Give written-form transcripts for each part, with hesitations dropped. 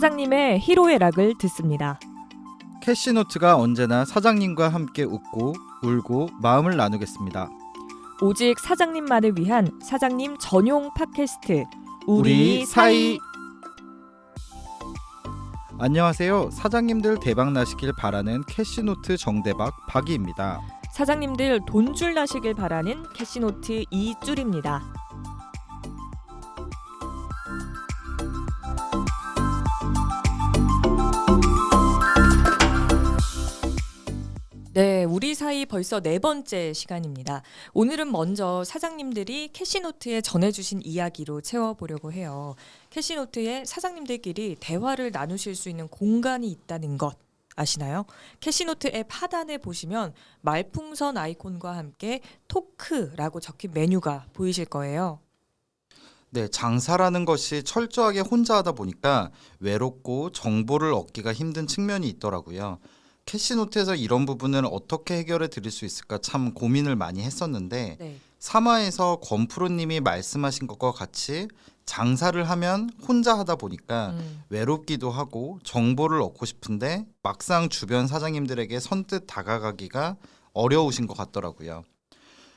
사장님의 희로의 락을 듣습니다. 캐시노트가 언제나 사장님과 함께 웃고 울고 마음을 나누겠습니다. 오직 사장님만을 위한 사장님 전용 팟캐스트 우리 사이. 안녕하세요. 사장님들 대박 나시길 바라는 캐시노트 정대박 박이입니다. 사장님들 돈줄 나시길 바라는 캐시노트 이줄입니다. 네, 우리 사이 벌써 4번째 시간입니다. 오늘은 먼저 사장님들이 캐시노트에 전해주신 이야기로 채워보려고 해요. 캐시노트에 사장님들끼리 대화를 나누실 수 있는 공간이 있다는 것 아시나요? 캐시노트 앱 하단에 보시면 말풍선 아이콘과 함께 토크라고 적힌 메뉴가 보이실 거예요. 네, 장사라는 것이 철저하게 혼자 하다 보니까 외롭고 정보를 얻기가 힘든 측면이 있더라고요. 캐시노트에서 이런 부분을 어떻게 해결해 드릴 수 있을까 참 고민을 많이 했었는데 네. 3화에서 권프로님이 말씀하신 것과 같이 장사를 하면 혼자 하다 보니까 외롭기도 하고 정보를 얻고 싶은데 막상 주변 사장님들에게 선뜻 다가가기가 어려우신 것 같더라고요.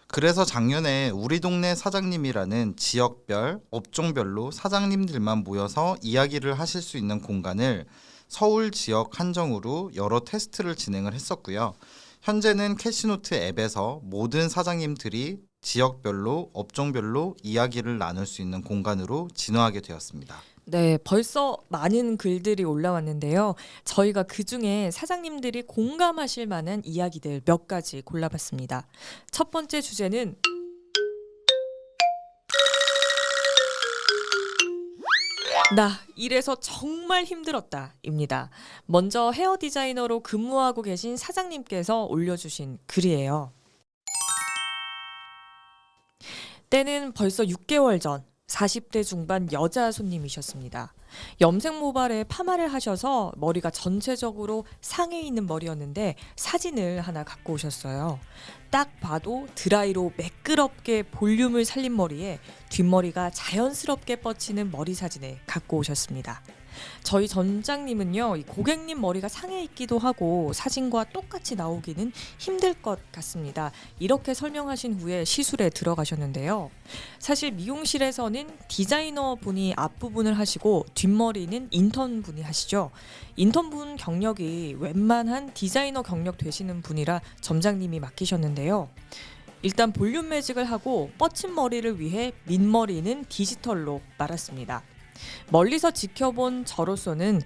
그래서 작년에 우리 동네 사장님이라는 지역별, 업종별로 사장님들만 모여서 이야기를 하실 수 있는 공간을 서울 지역 한정으로 여러 테스트를 진행을 했었고요. 현재는 캐시노트 앱에서 모든 사장님들이 지역별로, 업종별로 이야기를 나눌 수 있는 공간으로 진화하게 되었습니다. 네, 벌써 많은 글들이 올라왔는데요. 저희가 그중에 사장님들이 공감하실 만한 이야기들 몇 가지 골라봤습니다. 첫 번째 주제는 나 일해서 정말 힘들었다 입니다. 먼저 헤어 디자이너로 근무하고 계신 사장님께서 올려주신 글이에요. 때는 벌써 6개월 전 40대 중반 여자 손님이셨습니다. 염색 모발에 파마를 하셔서 머리가 전체적으로 상해 있는 머리였는데 사진을 하나 갖고 오셨어요. 딱 봐도 드라이로 매끄럽게 볼륨을 살린 머리에 뒷머리가 자연스럽게 뻗치는 머리 사진을 갖고 오셨습니다. 저희 전장님은요, 이 고객님 머리가 상해 있기도 하고 사진과 똑같이 나오기는 힘들 것 같습니다. 이렇게 설명하신 후에 시술에 들어가셨는데요. 사실 미용실에서는 디자이너 분이 앞부분을 하시고 뒷머리는 인턴 분이 하시죠. 인턴 분 경력이 웬만한 디자이너 경력 되시는 분이라 점장님이 맡기셨는데요. 일단 볼륨 매직을 하고 뻗친 머리를 위해 민머리는 디지털로 말았습니다. 멀리서 지켜본 저로서는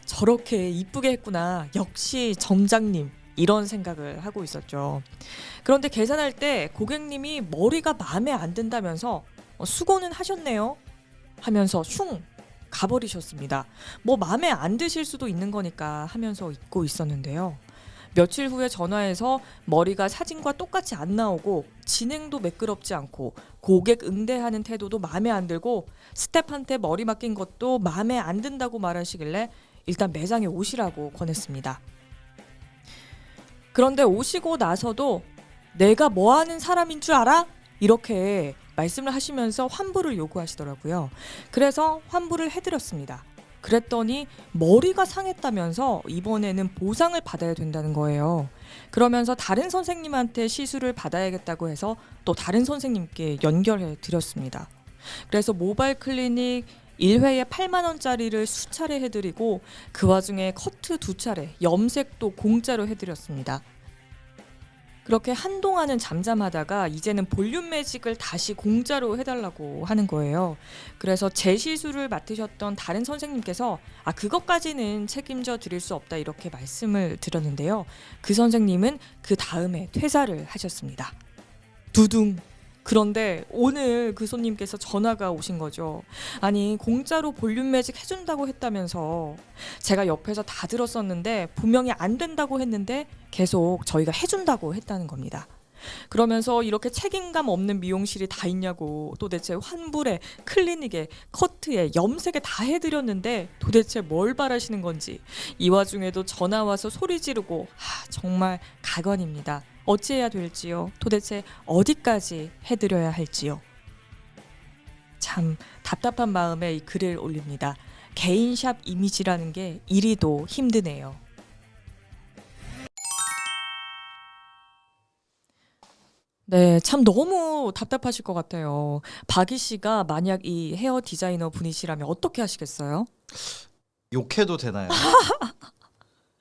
저렇게 이쁘게 했구나, 역시 점장님, 이런 생각을 하고 있었죠. 그런데 계산할 때 고객님이 머리가 마음에 안 든다면서 수고는 하셨네요 하면서 슝 가버리셨습니다. 뭐 마음에 안 드실 수도 있는 거니까 하면서 잊고 있었는데요. 며칠 후에 전화해서 머리가 사진과 똑같이 안 나오고 진행도 매끄럽지 않고 고객 응대하는 태도도 마음에 안 들고 스텝한테 머리 맡긴 것도 마음에 안 든다고 말하시길래 일단 매장에 오시라고 권했습니다. 그런데 오시고 나서도 내가 뭐 하는 사람인 줄 알아? 이렇게 말씀을 하시면서 환불을 요구하시더라고요. 그래서 환불을 해드렸습니다. 그랬더니 머리가 상했다면서 이번에는 보상을 받아야 된다는 거예요. 그러면서 다른 선생님한테 시술을 받아야겠다고 해서 또 다른 선생님께 연결해 드렸습니다. 그래서 모바일 클리닉 1회에 8만 원짜리를 수차례 해드리고 그 와중에 커트 2차례, 염색도 공짜로 해드렸습니다. 그렇게 한동안은 잠잠하다가 이제는 볼륨 매직을 다시 공짜로 해달라고 하는 거예요. 그래서 제 시술을 맡으셨던 다른 선생님께서 그것까지는 책임져 드릴 수 없다 이렇게 말씀을 드렸는데요. 그 선생님은 그 다음에 퇴사를 하셨습니다. 두둥. 그런데 오늘 그 손님께서 전화가 오신 거죠. 아니, 공짜로 볼륨 매직 해준다고 했다면서. 제가 옆에서 다 들었었는데 분명히 안 된다고 했는데 계속 저희가 해준다고 했다는 겁니다. 그러면서 이렇게 책임감 없는 미용실이 다 있냐고, 도대체 환불에, 클리닉에, 커트에, 염색에 다 해드렸는데 도대체 뭘 바라시는 건지, 이 와중에도 전화 와서 소리 지르고 정말 가관입니다. 어찌해야 될지요? 도대체 어디까지 해드려야 할지요? 참 답답한 마음에 이 글을 올립니다. 개인샵 이미지라는 게 이리도 힘드네요. 네, 참 너무 답답하실 것 같아요. 박이 씨가 만약 이 헤어 디자이너 분이시라면 어떻게 하시겠어요? 욕해도 되나요?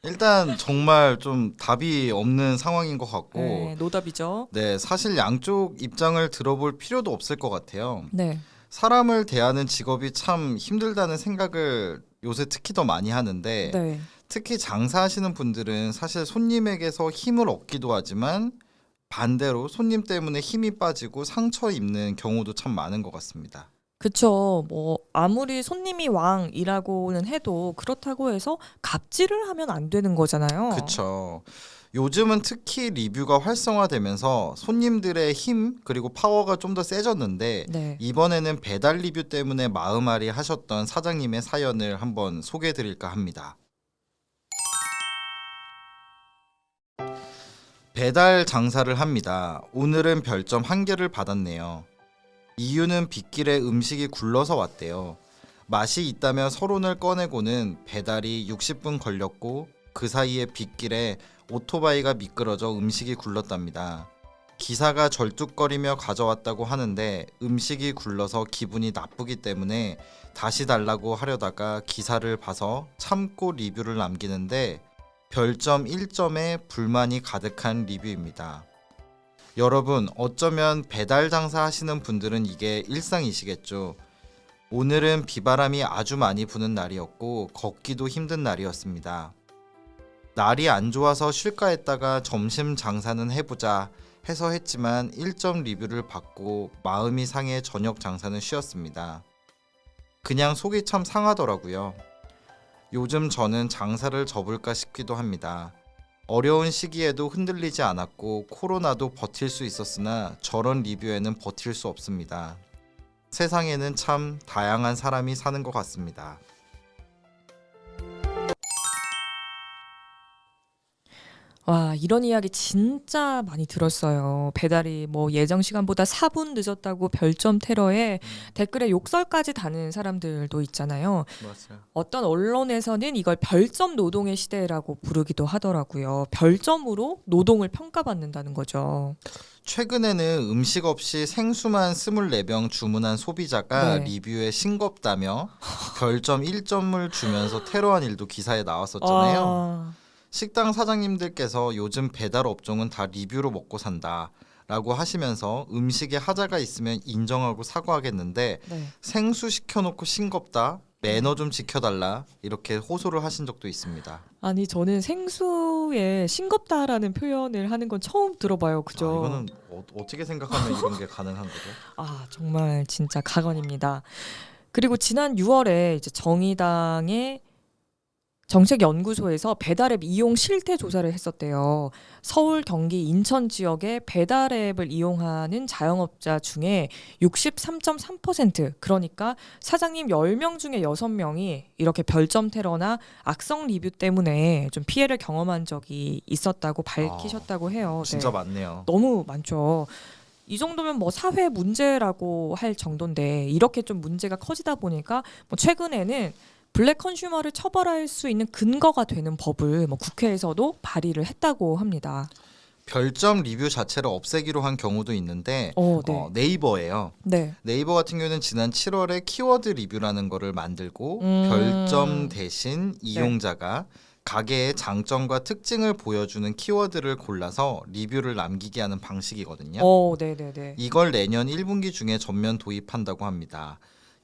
일단 정말 좀 답이 없는 상황인 것 같고 네, 노답이죠. 네, 사실 양쪽 입장을 들어볼 필요도 없을 것 같아요. 네, 사람을 대하는 직업이 참 힘들다는 생각을 요새 특히 더 많이 하는데 네. 특히 장사하시는 분들은 사실 손님에게서 힘을 얻기도 하지만 반대로 손님 때문에 힘이 빠지고 상처 입는 경우도 참 많은 것 같습니다. 그쵸. 뭐 아무리 손님이 왕이라고는 해도 그렇다고 해서 갑질을 하면 안 되는 거잖아요. 그쵸. 요즘은 특히 리뷰가 활성화되면서 손님들의 힘 그리고 파워가 좀 더 세졌는데 네. 이번에는 배달 리뷰 때문에 마음앓이 하셨던 사장님의 사연을 한번 소개해 드릴까 합니다. 배달 장사를 합니다. 오늘은 별점 1개를 받았네요. 이유는 빗길에 음식이 굴러서 왔대요. 맛이 있다며 서론을 꺼내고는 배달이 60분 걸렸고 그 사이에 빗길에 오토바이가 미끄러져 음식이 굴렀답니다. 기사가 절뚝거리며 가져왔다고 하는데 음식이 굴러서 기분이 나쁘기 때문에 다시 달라고 하려다가 기사를 봐서 참고 리뷰를 남기는데 별점 1점에 불만이 가득한 리뷰입니다. 여러분, 어쩌면 배달 장사 하시는 분들은 이게 일상이시겠죠. 오늘은 비바람이 아주 많이 부는 날이었고 걷기도 힘든 날이었습니다. 날이 안 좋아서 쉴까 했다가 점심 장사는 해보자 해서 했지만 1점 리뷰를 받고 마음이 상해 저녁 장사는 쉬었습니다. 그냥 속이 참 상하더라고요. 요즘 저는 장사를 접을까 싶기도 합니다. 어려운 시기에도 흔들리지 않았고 코로나도 버틸 수 있었으나 저런 리뷰에는 버틸 수 없습니다. 세상에는 참 다양한 사람이 사는 것 같습니다. 와, 이런 이야기 진짜 많이 들었어요. 배달이 뭐 예정 시간보다 4분 늦었다고 별점 테러에 댓글에 욕설까지 다는 사람들도 있잖아요. 맞아요. 어떤 언론에서는 이걸 별점 노동의 시대라고 부르기도 하더라고요. 별점으로 노동을 평가받는다는 거죠. 최근에는 음식 없이 생수만 24병 주문한 소비자가 네. 리뷰에 싱겁다며 별점 1점을 주면서 테러한 일도 기사에 나왔었잖아요. 아, 식당 사장님들께서 요즘 배달 업종은 다 리뷰로 먹고 산다 라고 하시면서 음식에 하자가 있으면 인정하고 사과하겠는데 네. 생수 시켜놓고 싱겁다, 매너 좀 지켜달라 이렇게 호소를 하신 적도 있습니다. 아니 저는 생수에 싱겁다라는 표현을 하는 건 처음 들어봐요. 그죠? 이거는 어떻게 생각하면 이런 게 가능한 거죠? 아, 정말 진짜 가관입니다. 그리고 지난 6월에 이제 정의당의 정책연구소에서 배달앱 이용 실태 조사를 했었대요. 서울, 경기, 인천 지역의 배달앱을 이용하는 자영업자 중에 63.3%, 그러니까 사장님 10명 중에 6명이 이렇게 별점 테러나 악성 리뷰 때문에 좀 피해를 경험한 적이 있었다고 밝히셨다고 해요. 진짜 네. 많네요. 너무 많죠. 이 정도면 뭐 사회 문제라고 할 정도인데 이렇게 좀 문제가 커지다 보니까 뭐 최근에는 블랙 컨슈머를 처벌할 수 있는 근거가 되는 법을 뭐 국회에서도 발의를 했다고 합니다. 별점 리뷰 자체를 없애기로 한 경우도 있는데 네. 네이버예요. 네. 네이버 같은 경우는 지난 7월에 키워드 리뷰라는 거를 만들고 별점 대신 이용자가 가게의 장점과 특징을 보여주는 키워드를 골라서 리뷰를 남기게 하는 방식이거든요. 네네네. 이걸 내년 1분기 중에 전면 도입한다고 합니다.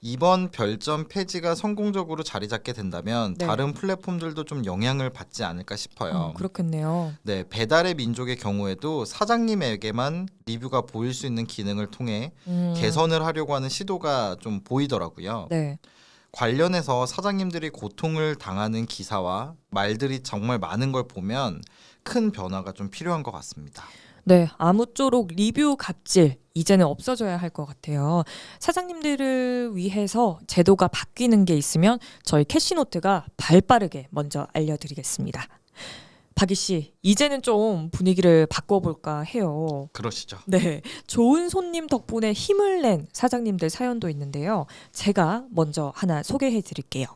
이번 별점 폐지가 성공적으로 자리 잡게 된다면 네. 다른 플랫폼들도 좀 영향을 받지 않을까 싶어요. 그렇겠네요. 네, 배달의 민족의 경우에도 사장님에게만 리뷰가 보일 수 있는 기능을 통해 개선을 하려고 하는 시도가 좀 보이더라고요. 네. 관련해서 사장님들이 고통을 당하는 기사와 말들이 정말 많은 걸 보면 큰 변화가 좀 필요한 것 같습니다. 네, 아무쪼록 리뷰 갑질 이제는 없어져야 할 것 같아요. 사장님들을 위해서 제도가 바뀌는 게 있으면 저희 캐시노트가 발빠르게 먼저 알려드리겠습니다. 박이 씨, 이제는 좀 분위기를 바꿔볼까 해요. 그러시죠. 네, 좋은 손님 덕분에 힘을 낸 사장님들 사연도 있는데요. 제가 먼저 하나 소개해 드릴게요.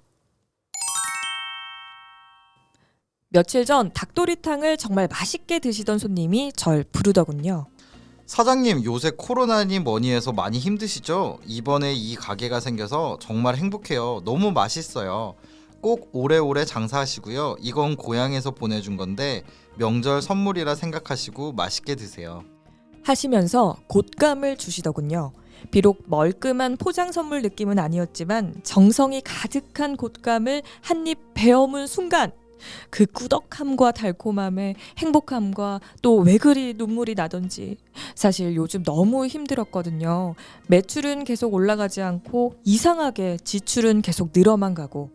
며칠 전 닭도리탕을 정말 맛있게 드시던 손님이 절 부르더군요. 사장님, 요새 코로나니 뭐니 해서 많이 힘드시죠? 이번에 이 가게가 생겨서 정말 행복해요. 너무 맛있어요. 꼭 오래오래 장사하시고요. 이건 고향에서 보내준 건데 명절 선물이라 생각하시고 맛있게 드세요. 하시면서 곶감을 주시더군요. 비록 멀끔한 포장 선물 느낌은 아니었지만 정성이 가득한 곶감을 한 입 베어문 순간 그 꾸덕함과 달콤함에 행복함과 또 왜 그리 눈물이 나던지. 사실 요즘 너무 힘들었거든요. 매출은 계속 올라가지 않고 이상하게 지출은 계속 늘어만 가고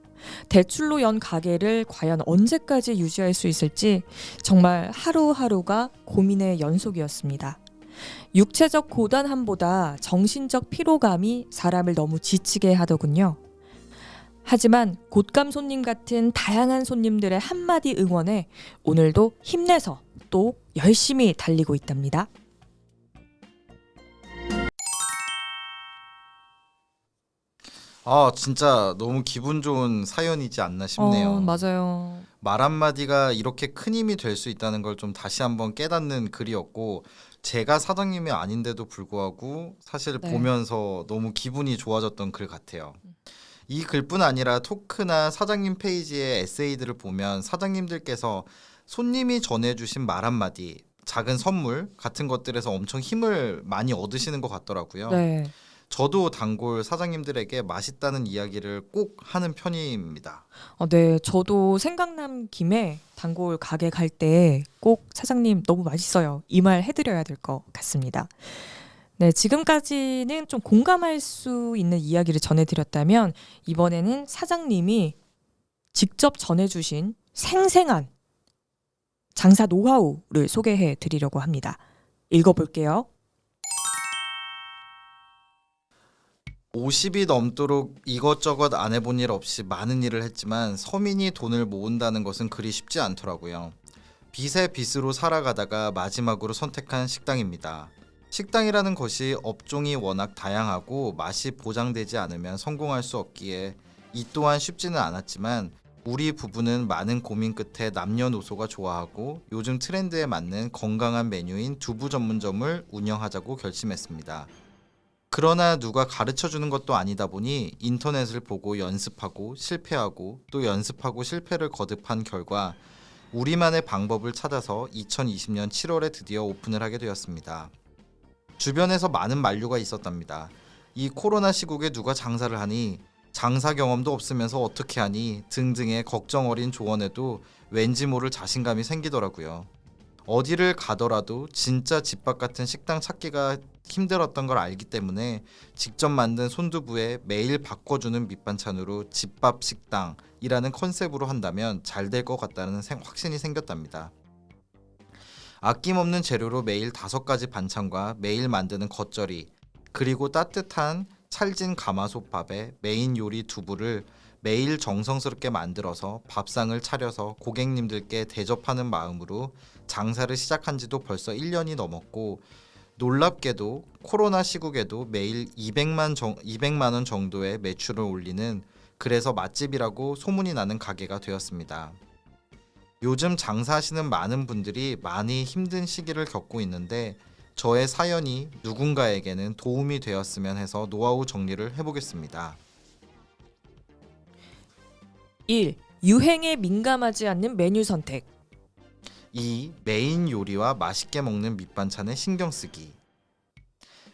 대출로 연 가게를 과연 언제까지 유지할 수 있을지 정말 하루하루가 고민의 연속이었습니다. 육체적 고단함보다 정신적 피로감이 사람을 너무 지치게 하더군요. 하지만 곶감 손님 같은 다양한 손님들의 한마디 응원에 오늘도 힘내서 또 열심히 달리고 있답니다. 진짜 너무 기분 좋은 사연이지 않나 싶네요. 맞아요. 말 한마디가 이렇게 큰 힘이 될 수 있다는 걸 좀 다시 한번 깨닫는 글이었고, 제가 사장님이 아닌데도 불구하고 사실 네. 보면서 너무 기분이 좋아졌던 글 같아요. 이 글뿐 아니라 토크나 사장님 페이지의 에세이들을 보면 사장님들께서 손님이 전해주신 말 한마디, 작은 선물 같은 것들에서 엄청 힘을 많이 얻으시는 것 같더라고요. 네. 저도 단골 사장님들에게 맛있다는 이야기를 꼭 하는 편입니다. 네, 저도 생각난 김에 단골 가게 갈 때 꼭 사장님 너무 맛있어요. 이 말 해드려야 될 것 같습니다. 네, 지금까지는 좀 공감할 수 있는 이야기를 전해드렸다면 이번에는 사장님이 직접 전해주신 생생한 장사 노하우를 소개해 드리려고 합니다. 읽어볼게요. 50이 넘도록 이것저것 안 해본 일 없이 많은 일을 했지만 서민이 돈을 모은다는 것은 그리 쉽지 않더라고요. 빚에 빚으로 살아가다가 마지막으로 선택한 식당입니다. 식당이라는 것이 업종이 워낙 다양하고 맛이 보장되지 않으면 성공할 수 없기에 이 또한 쉽지는 않았지만 우리 부부는 많은 고민 끝에 남녀노소가 좋아하고 요즘 트렌드에 맞는 건강한 메뉴인 두부 전문점을 운영하자고 결심했습니다. 그러나 누가 가르쳐주는 것도 아니다 보니 인터넷을 보고 연습하고 실패하고 또 연습하고 실패를 거듭한 결과 우리만의 방법을 찾아서 2020년 7월에 드디어 오픈을 하게 되었습니다. 주변에서 많은 만류가 있었답니다. 이 코로나 시국에 누가 장사를 하니, 장사 경험도 없으면서 어떻게 하니 등등의 걱정 어린 조언에도 왠지 모를 자신감이 생기더라고요. 어디를 가더라도 진짜 집밥 같은 식당 찾기가 힘들었던 걸 알기 때문에 직접 만든 손두부에 매일 바꿔주는 밑반찬으로 집밥 식당이라는 컨셉으로 한다면 잘 될 것 같다는 확신이 생겼답니다. 아낌없는 재료로 매일 5가지 반찬과 매일 만드는 겉절이, 그리고 따뜻한 찰진 가마솥밥에 메인 요리 두부를 매일 정성스럽게 만들어서 밥상을 차려서 고객님들께 대접하는 마음으로 장사를 시작한 지도 벌써 1년이 넘었고, 놀랍게도 코로나 시국에도 매일 200만 원 정도의 매출을 올리는, 그래서 맛집이라고 소문이 나는 가게가 되었습니다. 요즘 장사하시는 많은 분들이 많이 힘든 시기를 겪고 있는데 저의 사연이 누군가에게는 도움이 되었으면 해서 노하우 정리를 해보겠습니다. 1. 유행에 민감하지 않는 메뉴 선택. 2. 메인 요리와 맛있게 먹는 밑반찬에 신경 쓰기.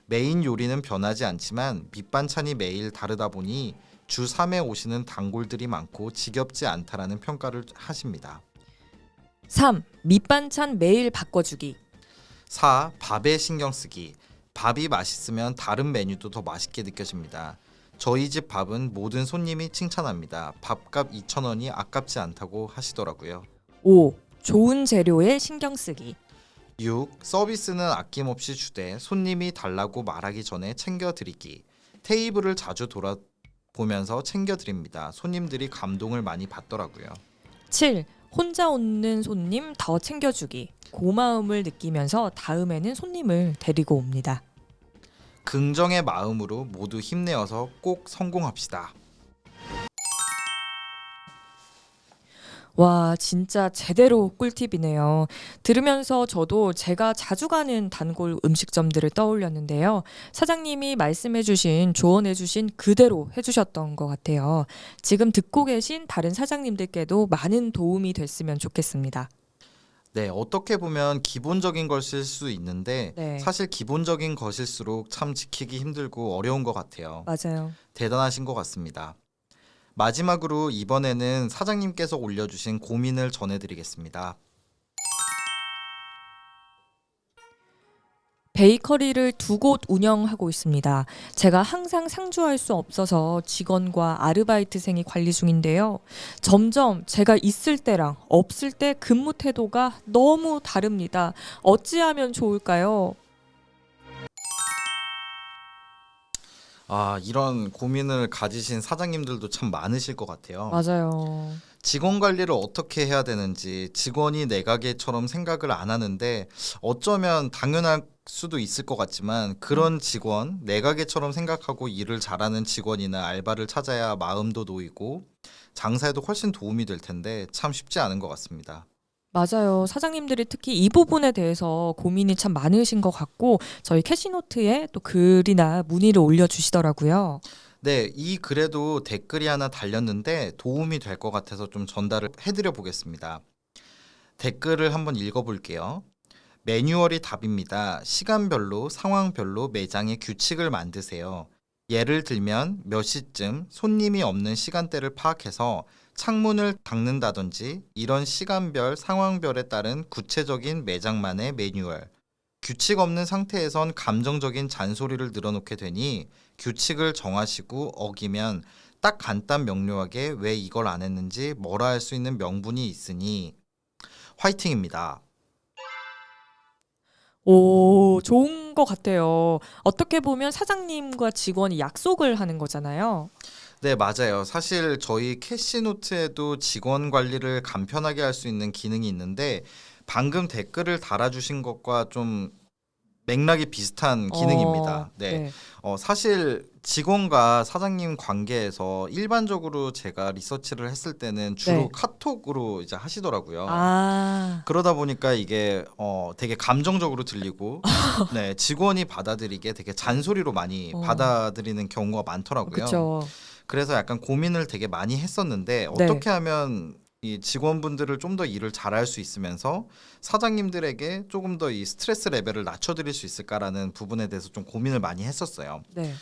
메인 요리는 변하지 않지만 밑반찬이 매일 다르다 보니 주 3회 오시는 단골들이 많고 지겹지 않다라는 평가를 하십니다. 3. 밑반찬 매일 바꿔주기. 4. 밥에 신경 쓰기. 밥이 맛있으면 다른 메뉴도 더 맛있게 느껴집니다. 저희 집 밥은 모든 손님이 칭찬합니다. 밥값 2,000원이 아깝지 않다고 하시더라고요. 5. 좋은 재료에 신경 쓰기. 6. 서비스는 아낌없이 주되 손님이 달라고 말하기 전에 챙겨드리기. 테이블을 자주 돌아보면서 챙겨드립니다. 손님들이 감동을 많이 받더라고요. 7. 혼자 오는 손님 더 챙겨주기. 고마움을 느끼면서 다음에는 손님을 데리고 옵니다. 긍정의 마음으로 모두 힘내어서 꼭 성공합시다. 와, 진짜 제대로 꿀팁이네요. 들으면서 저도 제가 자주 가는 단골 음식점들을 떠올렸는데요. 사장님이 말씀해주신, 조언해주신 그대로 해주셨던 것 같아요. 지금 듣고 계신 다른 사장님들께도 많은 도움이 됐으면 좋겠습니다. 네, 어떻게 보면 기본적인 것일 수 있는데 네, 사실 기본적인 것일수록 참 지키기 힘들고 어려운 것 같아요. 맞아요. 대단하신 것 같습니다. 마지막으로 이번에는 사장님께서 올려주신 고민을 전해드리겠습니다. 베이커리를 두 곳 운영하고 있습니다. 제가 항상 상주할 수 없어서 직원과 아르바이트생이 관리 중인데요. 점점 제가 있을 때랑 없을 때 근무 태도가 너무 다릅니다. 어찌하면 좋을까요? 이런 고민을 가지신 사장님들도 참 많으실 것 같아요. 맞아요. 직원 관리를 어떻게 해야 되는지 직원이 내 가게처럼 생각을 안 하는데 어쩌면 당연할 수도 있을 것 같지만 그런 직원, 내 가게처럼 생각하고 일을 잘하는 직원이나 알바를 찾아야 마음도 놓이고 장사에도 훨씬 도움이 될 텐데 참 쉽지 않은 것 같습니다. 맞아요. 사장님들이 특히 이 부분에 대해서 고민이 참 많으신 것 같고 저희 캐시노트에 또 글이나 문의를 올려주시더라고요. 네, 이 글에도 댓글이 하나 달렸는데 도움이 될 것 같아서 좀 전달을 해드려 보겠습니다. 댓글을 한번 읽어볼게요. 매뉴얼이 답입니다. 시간별로, 상황별로 매장의 규칙을 만드세요. 예를 들면 몇 시쯤 손님이 없는 시간대를 파악해서 창문을 닫는다든지 이런 시간별, 상황별에 따른 구체적인 매장만의 매뉴얼. 규칙 없는 상태에선 감정적인 잔소리를 늘어놓게 되니 규칙을 정하시고 어기면 딱 간단 명료하게 왜 이걸 안 했는지 뭐라 할 수 있는 명분이 있으니 화이팅입니다. 오, 좋은 것 같아요. 어떻게 보면 사장님과 직원이 약속을 하는 거잖아요. 네, 맞아요. 사실 저희 캐시노트에도 직원 관리를 간편하게 할 수 있는 기능이 있는데 방금 댓글을 달아주신 것과 좀 맥락이 비슷한 기능입니다. 네. 네. 사실 직원과 사장님 관계에서 일반적으로 제가 리서치를 했을 때는 주로 네. 카톡으로 이제 하시더라고요. 아, 그러다 보니까 이게 되게 감정적으로 들리고 네, 직원이 받아들이기에 되게 잔소리로 많이 어, 받아들이는 경우가 많더라고요. 그쵸. 그래서 약간 고민을 되게 많이 했었는데 네. 어떻게 하면 이 직원분들을 좀 더 일을 잘할 수 있으면서 사장님들에게 조금 더 이 스트레스 레벨을 낮춰드릴 수 있을까라는 부분에 대해서 좀 고민을 많이 했었어요. 네.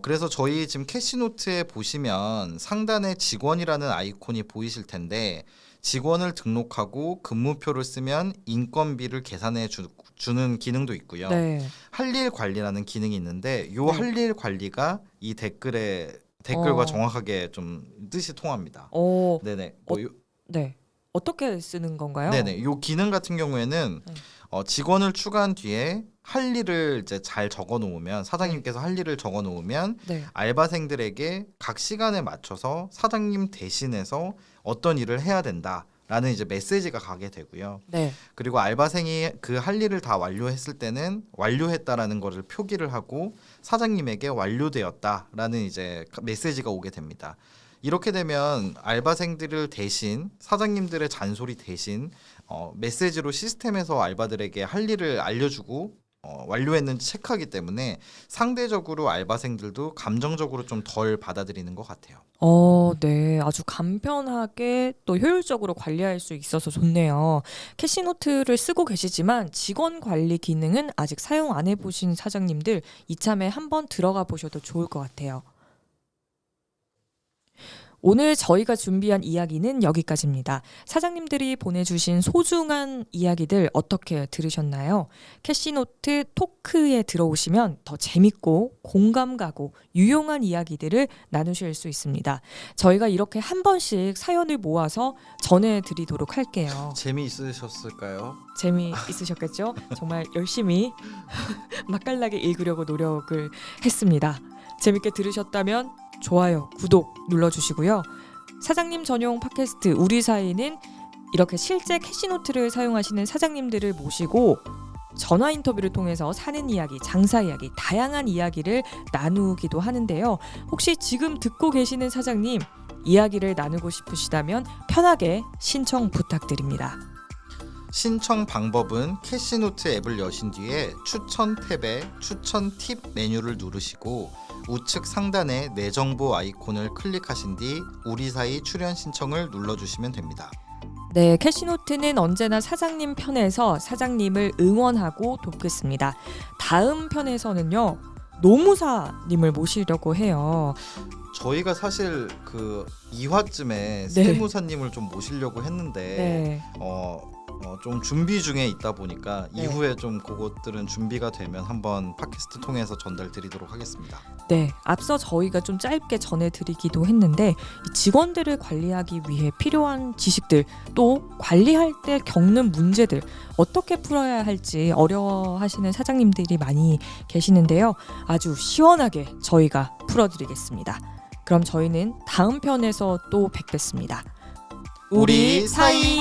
그래서 저희 지금 캐시노트에 보시면 상단에 직원이라는 아이콘이 보이실 텐데 직원을 등록하고 근무표를 쓰면 인건비를 계산해 주는 기능도 있고요. 네. 할 일 관리라는 기능이 있는데 요 네. 할 일 관리가 이 댓글과 어, 정확하게 좀 뜻이 통합니다. 어, 네네. 어, 네. 어떻게 쓰는 건가요? 네네. 요 기능 같은 경우에는 네. 직원을 추가한 뒤에 할 일을 이제 잘 적어 놓으면 네. 사장님께서 할 일을 적어 놓으면 네. 알바생들에게 각 시간에 맞춰서 사장님 대신해서 어떤 일을 해야 된다라는 이제 메시지가 가게 되고요. 네. 그리고 알바생이 그 할 일을 다 완료했을 때는 완료했다라는 것을 표기를 하고 사장님에게 완료되었다라는 이제 메시지가 오게 됩니다. 이렇게 되면 알바생들을 대신 사장님들의 잔소리 대신 메시지로 시스템에서 알바들에게 할 일을 알려주고 완료했는지 체크하기 때문에 상대적으로 알바생들도 감정적으로 좀 덜 받아들이는 것 같아요. 네. 아주 간편하게 또 효율적으로 관리할 수 있어서 좋네요. 캐시노트를 쓰고 계시지만 직원 관리 기능은 아직 사용 안 해보신 사장님들 이참에 한번 들어가 보셔도 좋을 것 같아요. 오늘 저희가 준비한 이야기는 여기까지입니다. 사장님들이 보내주신 소중한 이야기들 어떻게 들으셨나요? 캐시노트 토크에 들어오시면 더 재밌고 공감 가고 유용한 이야기들을 나누실 수 있습니다. 저희가 이렇게 한 번씩 사연을 모아서 전해드리도록 할게요. 재미있으셨을까요? 재미있으셨겠죠? 정말 열심히 맛깔나게 읽으려고 노력을 했습니다. 재밌게 들으셨다면 좋아요, 구독 눌러주시고요. 사장님 전용 팟캐스트 우리 사이는 이렇게 실제 캐시노트를 사용하시는 사장님들을 모시고 전화 인터뷰를 통해서 사는 이야기, 장사 이야기, 다양한 이야기를 나누기도 하는데요. 혹시 지금 듣고 계시는 사장님 이야기를 나누고 싶으시다면 편하게 신청 부탁드립니다. 신청 방법은 캐시노트 앱을 여신 뒤에 추천 탭에 추천 팁 메뉴를 누르시고 우측 상단에 내 정보 아이콘을 클릭하신 뒤 우리 사이 출연 신청을 눌러주시면 됩니다. 네, 캐시노트는 언제나 사장님 편에서 사장님을 응원하고 돕겠습니다. 다음 편에서는요, 노무사님을 모시려고 해요. 저희가 사실 그 2화쯤에 네. 세무사님을 좀 모시려고 했는데 네. 좀 준비 중에 있다 보니까 네. 이후에 좀 그것들은 준비가 되면 한번 팟캐스트 통해서 전달드리도록 하겠습니다. 네, 앞서 저희가 좀 짧게 전해드리기도 했는데 이 직원들을 관리하기 위해 필요한 지식들 또 관리할 때 겪는 문제들 어떻게 풀어야 할지 어려워하시는 사장님들이 많이 계시는데요. 아주 시원하게 저희가 풀어드리겠습니다. 그럼 저희는 다음 편에서 또 뵙겠습니다. 우리 사이.